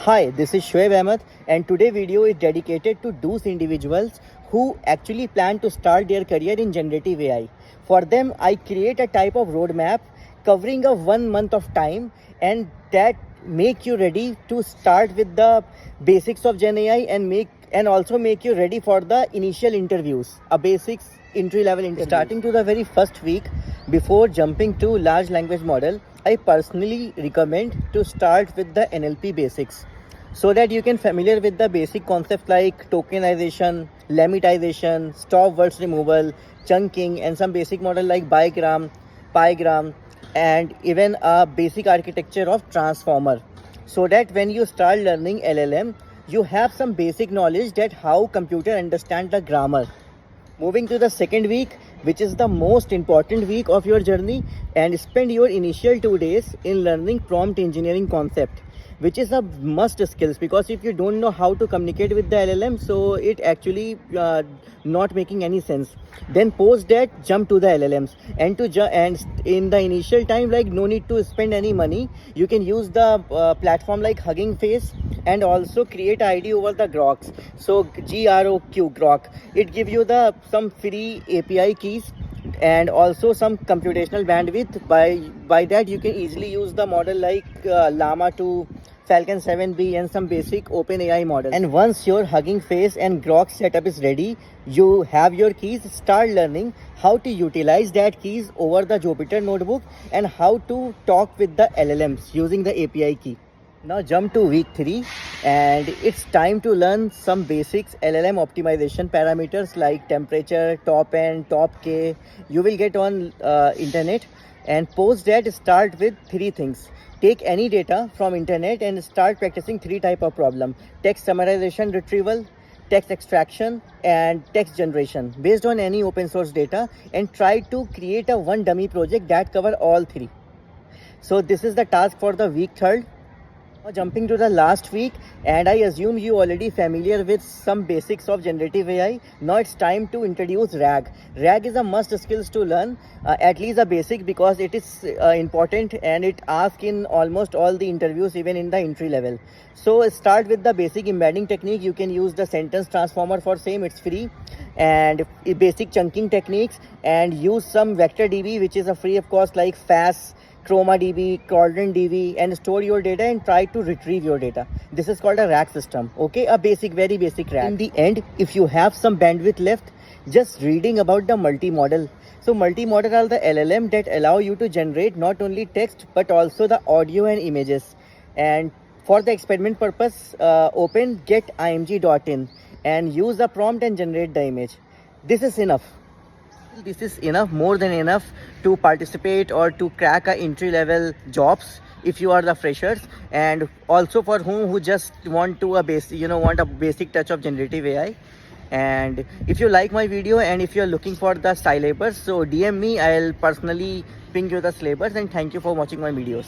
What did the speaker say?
Hi, this is Shoaib Ahmed, and today video is dedicated to those individuals who actually plan to start their career in generative AI. For them, I create a type of roadmap covering a 1 month of time, and that make you ready to start with the basics of Gen AI and also make you ready for the initial interviews, a basics entry level interview. Starting to the very first week before jumping to large language model, I personally recommend to start with the NLP basics so that you can familiar with the basic concepts like tokenization, lemmatization, stop words removal, chunking, and some basic model like bigram, pigram, and even a basic architecture of transformer, so that when you start learning LLM, you have some basic knowledge that how computer understand the grammar. Moving to the second week, which is the most important week of your journey, and spend your initial 2 days in learning prompt engineering concept, which is a must skills, because if you don't know how to communicate with the LLM, so it actually not making any sense. Then post that jump to the LLMs, and and in the initial time, like no need to spend any money, you can use the platform like Hugging Face, and also create ID over the Grok. So Grok, it give you the some free API keys and also some computational bandwidth. By that you can easily use the model like Llama 2, Falcon 7B, and some basic OpenAI models. And once your Hugging Face and Grok setup is ready, you have your keys, start learning how to utilize that keys over the Jupyter notebook and how to talk with the LLMs using the API key. Now jump to week 3, and it's time to learn some basics LLM optimization parameters like temperature, top N, top K. You will get on internet, and post that start with 3 things. Take any data from internet and start practicing 3 type of problem: text summarization retrieval, text extraction, and text generation based on any open source data, and try to create a one dummy project that cover all 3. So this is the task for the week 3rd. Now jumping to the last week, and I assume you already familiar with some basics of generative AI. Now it's time to introduce RAG. RAG is a must skills to learn, at least a basic, because it is important and it asks in almost all the interviews, even in the entry level. So start with the basic embedding technique. You can use the sentence transformer for same, it's free, and basic chunking techniques, and use some vector DB, which is a free of course, like FAST, ChromaDB, CauldronDB, and store your data and try to retrieve your data. This is called a RAG system. Okay, a basic, very basic RAG. In the end, if you have some bandwidth left, just reading about the multimodal. So multimodal are the LLM that allow you to generate not only text but also the audio and images. And for the experiment purpose, open getimg.in and use the prompt and generate the image. This is enough. This is enough, more than enough, to participate or to crack a entry level jobs if you are the freshers, and also for who just want to a basic, want a basic touch of generative AI. And if you like my video and if you are looking for the syllabus, so DM me, I'll personally ping you the syllabus. And thank you for watching my videos.